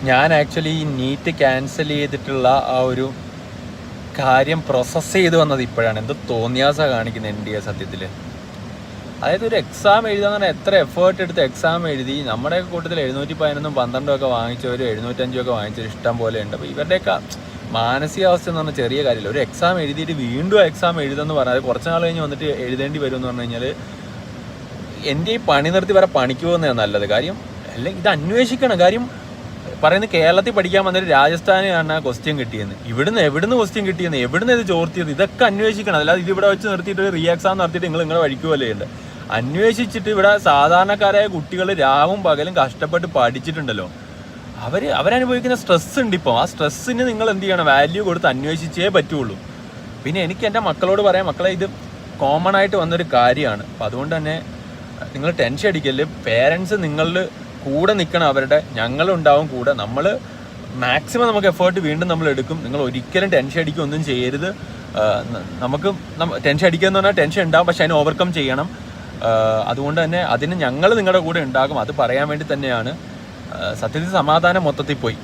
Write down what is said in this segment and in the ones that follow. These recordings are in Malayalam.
ഞാൻ ആക്ച്വലി ഈ നീറ്റ് ക്യാൻസൽ ചെയ്തിട്ടുള്ള ആ ഒരു കാര്യം പ്രോസസ്സ് ചെയ്ത് വന്നത് ഇപ്പോഴാണ്. എന്തോ തോന്നിയാസ കാണിക്കുന്നത് NDA സത്യത്തിൽ. അതായത് ഒരു എക്സാം എഴുതാന്ന് പറഞ്ഞാൽ എത്ര എഫേർട്ട് എടുത്ത് എക്സാം എഴുതി. നമ്മുടെ കൂട്ടത്തിൽ 711 12 ഒക്കെ വാങ്ങിച്ചവർ 705 ഒക്കെ വാങ്ങിച്ചവർ ഇഷ്ടം പോലെ ഉണ്ട്. അപ്പോൾ ഇവരുടെയൊക്കെ മാനസികാവസ്ഥ എന്ന് പറഞ്ഞാൽ ചെറിയ കാര്യമില്ല. ഒരു എക്സാം എഴുതിയിട്ട് വീണ്ടും എക്സാം എഴുതുമെന്ന് പറഞ്ഞാൽ കുറച്ച് നാൾ കഴിഞ്ഞ് വന്നിട്ട് എഴുതേണ്ടി വരും എന്ന് പറഞ്ഞു കഴിഞ്ഞാൽ എൻ്റെ ഈ പണി നിർത്തി വരെ പണിക്ക് പോകുന്നതാണ് നല്ലത്. കാര്യം അല്ലെങ്കിൽ ഇത് അന്വേഷിക്കണം. കാര്യം പറയുന്നത് കേരളത്തിൽ പഠിക്കാൻ വന്നിട്ട് രാജസ്ഥാനാണ് ക്വസ്റ്റ്യൻ കിട്ടിയെന്ന്. എവിടുന്ന് ക്വസ്റ്റ്യൻ കിട്ടിയെന്ന്, എവിടുന്ന് ഇത് ചോർത്തിയത്, ഇതൊക്കെ അന്വേഷിക്കണം. അല്ലാതെ ഇതിവിടെ വെച്ച് നിർത്തിയിട്ട് റീ എക്സാം നടത്തിയിട്ട് നിങ്ങളെ വഴിക്കുമല്ലേ ഉണ്ട്. അന്വേഷിച്ചിട്ട് ഇവിടെ സാധാരണക്കാരായ കുട്ടികൾ രാവും പകലും കഷ്ടപ്പെട്ട് പഠിച്ചിട്ടുണ്ടല്ലോ, അവരനുഭവിക്കുന്ന സ്ട്രെസ് ഉണ്ട്. ഇപ്പോൾ ആ സ്ട്രെസ്സിന് നിങ്ങൾ എന്ത് ചെയ്യണം, വാല്യൂ കൊടുത്ത് അന്വേഷിച്ചേ പറ്റുള്ളൂ. പിന്നെ എനിക്ക് എൻ്റെ മക്കളോട് പറയാം, മക്കളെ ഇത് കോമൺ ആയിട്ട് വന്നൊരു കാര്യമാണ്. അപ്പം അതുകൊണ്ട് തന്നെ നിങ്ങൾ ടെൻഷൻ അടിക്കല്. പേരൻസ് നിങ്ങളിൽ കൂടെ നിൽക്കണം. അവരുടെ ഞങ്ങളുണ്ടാവും കൂടെ. നമ്മൾ മാക്സിമം നമുക്ക് എഫേർട്ട് വീണ്ടും നമ്മൾ എടുക്കും. നിങ്ങൾ ഒരിക്കലും ടെൻഷൻ അടിക്കുക ഒന്നും ചെയ്യരുത്. നമുക്ക് ടെൻഷൻ അടിക്കുക എന്ന് പറഞ്ഞാൽ ടെൻഷൻ ഉണ്ടാകും, പക്ഷെ അതിനെ ഓവർകം ചെയ്യണം. അതുകൊണ്ട് തന്നെ അതിന് ഞങ്ങൾ നിങ്ങളുടെ കൂടെ ഉണ്ടാകും. അത് പറയാൻ വേണ്ടി തന്നെയാണ്. സത്യത്തിൽ സമാധാനം മൊത്തത്തിൽ പോയി.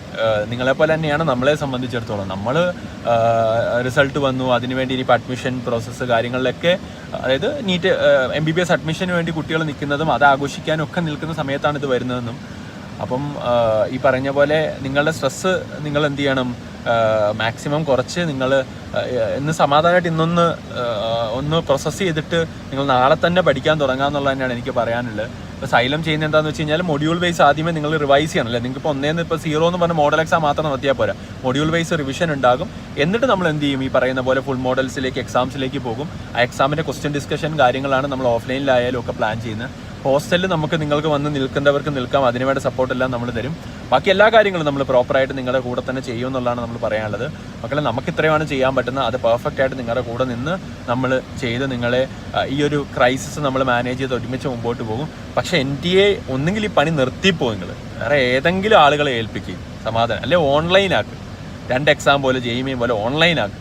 നിങ്ങളെപ്പോലെ തന്നെയാണ് നമ്മളെ സംബന്ധിച്ചിടത്തോളം. നമ്മൾ റിസൾട്ട് വന്നു, അതിനുവേണ്ടി ഇനിയിപ്പോൾ അഡ്മിഷൻ പ്രോസസ്സ് കാര്യങ്ങളിലൊക്കെ, അതായത് നീറ്റ് MBBS അഡ്മിഷന് വേണ്ടി കുട്ടികൾ നിൽക്കുന്നതും അത് ആഘോഷിക്കാനും ഒക്കെ നിൽക്കുന്ന സമയത്താണ് ഇത് വരുന്നതെന്നും. അപ്പം ഈ പറഞ്ഞ പോലെ നിങ്ങളുടെ സ്ട്രെസ്സ് നിങ്ങൾ എന്ത് ചെയ്യണം, മാക്സിമം കുറച്ച് നിങ്ങൾ ഇന്ന് സമാധാനമായിട്ട് ഒന്ന് പ്രോസസ്സ് ചെയ്തിട്ട് നിങ്ങൾ നാളെ തന്നെ പഠിക്കാൻ തുടങ്ങാമെന്നുള്ളത് തന്നെയാണ് എനിക്ക് പറയാനുള്ളത്. ഇപ്പോൾ സൈലം ചെയ്യുന്നത് എന്താണെന്ന് വെച്ച് കഴിഞ്ഞാൽ മൊഡ്യൂൾ വൈസ് ആദ്യമേ നിങ്ങൾ റിവൈസ് ചെയ്യണം. അല്ലേ, നിങ്ങൾക്ക് ഇപ്പോൾ 1 ഇപ്പോൾ 0 എന്ന് പറഞ്ഞ മോഡൽ എക്സാം മാത്രം നടത്തിയാൽ പോരാ. മൊഡ്യൂൾ വൈസ് റിവിഷൻ ഉണ്ടാകും. എന്നിട്ട് നമ്മൾ എന്ത് ചെയ്യും, ഈ പറയുന്ന പോലെ ഫുൾ മോഡൽസിലേക്ക് എക്സാംസിലേക്ക് പോകും. ആ എക്സാമിൻ്റെ ക്വസ്റ്റ്യൻ ഡിസ്കഷൻ കാര്യങ്ങളാണ് നമ്മൾ ഓഫ്ലൈനിലായാലും ഒക്കെ പ്ലാൻ ചെയ്യുന്നത്. ഹോസ്റ്റലിൽ നിങ്ങൾക്ക് വന്ന് നിൽക്കേണ്ടവർക്ക് നിൽക്കാം. അതിനുവേണ്ട സപ്പോർട്ടെല്ലാം നമ്മൾ തരും. ബാക്കി എല്ലാ കാര്യങ്ങളും നമ്മൾ പ്രോപ്പറായിട്ട് നിങ്ങളുടെ കൂടെ തന്നെ ചെയ്യും എന്നുള്ളതാണ് നമ്മൾ പറയാനുള്ളത്. മക്കളെ, നമുക്ക് ഇത്രയുമാണ് ചെയ്യാൻ പറ്റുന്നത്. അത് പെർഫെക്റ്റ് ആയിട്ട് നിങ്ങളുടെ കൂടെ നിന്ന് നമ്മൾ ചെയ്ത് നിങ്ങളെ ഈ ഒരു ക്രൈസിസ് നമ്മൾ മാനേജ് ചെയ്ത് ഒരുമിച്ച് മുമ്പോട്ട് പോകും. പക്ഷേ NTA ഒന്നെങ്കിൽ ഈ പണി നിർത്തിപ്പോകും. നിങ്ങൾ വേറെ ഏതെങ്കിലും ആളുകളെ ഏൽപ്പിക്കും സമാധാനം, അല്ലെ ഓൺലൈനാക്കും. 2 എക്സാം പോലെ JEE പോലെ ഓൺലൈനാക്കും.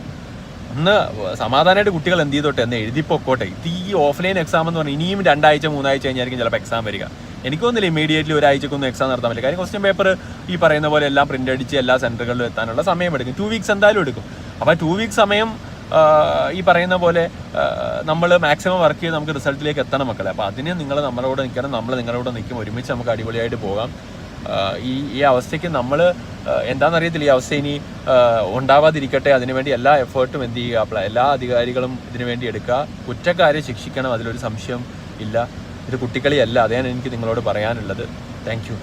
ഒന്ന് സമാധാനമായിട്ട് കുട്ടികൾ എന്ത് ചെയ്തോട്ടെ, എന്ന് എഴുതിപ്പോക്കോട്ടെ. ഇത് ഈ ഓഫ്ലൈൻ എക്സാം എന്ന് പറഞ്ഞാൽ ഇനിയും 2 ആഴ്ച 3 ആഴ്ച കഴിഞ്ഞായിരിക്കും ചിലപ്പോൾ എക്സാം വരിക. എനിക്കൊന്നുമില്ല ഇമീഡിയറ്റ്ലി ഒരാഴ്ചക്കൊന്നും എക്സാം നടത്താൻ പറ്റില്ല. കാര്യം ക്വസ്റ്റ്യൻ പേപ്പർ ഈ പറയുന്ന പോലെ എല്ലാം പ്രിന്റ് അടിച്ച് എല്ലാ സെൻറ്ററുകളിലും എത്താനുള്ള സമയം എടുക്കും. 2 വീക്സ് എന്തായാലും എടുക്കും. അപ്പോൾ 2 വീക്സ് സമയം ഈ പറയുന്ന പോലെ നമ്മൾ മാക്സിമം വർക്ക് ചെയ്ത് നമുക്ക് റിസൾട്ടിലേക്ക് എത്തണം മക്കളെ. അപ്പോൾ അതിന് നിങ്ങൾ നമ്മുടെ കൂടെ നിൽക്കണം, നമ്മൾ നിങ്ങളുടെ കൂടെ നിൽക്കും. ഒരുമിച്ച് നമുക്ക് അടിപൊളിയായിട്ട് പോകാം. ഈ അവസ്ഥയ്ക്ക് നമ്മൾ എന്താണെന്നറിയത്തില്ല. ഈ അവസ്ഥ ഇനി ഉണ്ടാവാതിരിക്കട്ടെ. അതിനുവേണ്ടി എല്ലാ എഫേർട്ടും എന്ത് ചെയ്യുക, എല്ലാ അധികാരികളും ഇതിനു വേണ്ടി എടുക്കുക. കുറ്റക്കാരെ ശിക്ഷിക്കണം, അതിലൊരു സംശയം ഇല്ല. ഇത് കുട്ടിക്കളിയല്ല. അതാണ് എനിക്ക് നിങ്ങളോട് പറയാനുള്ളത്. Thank you.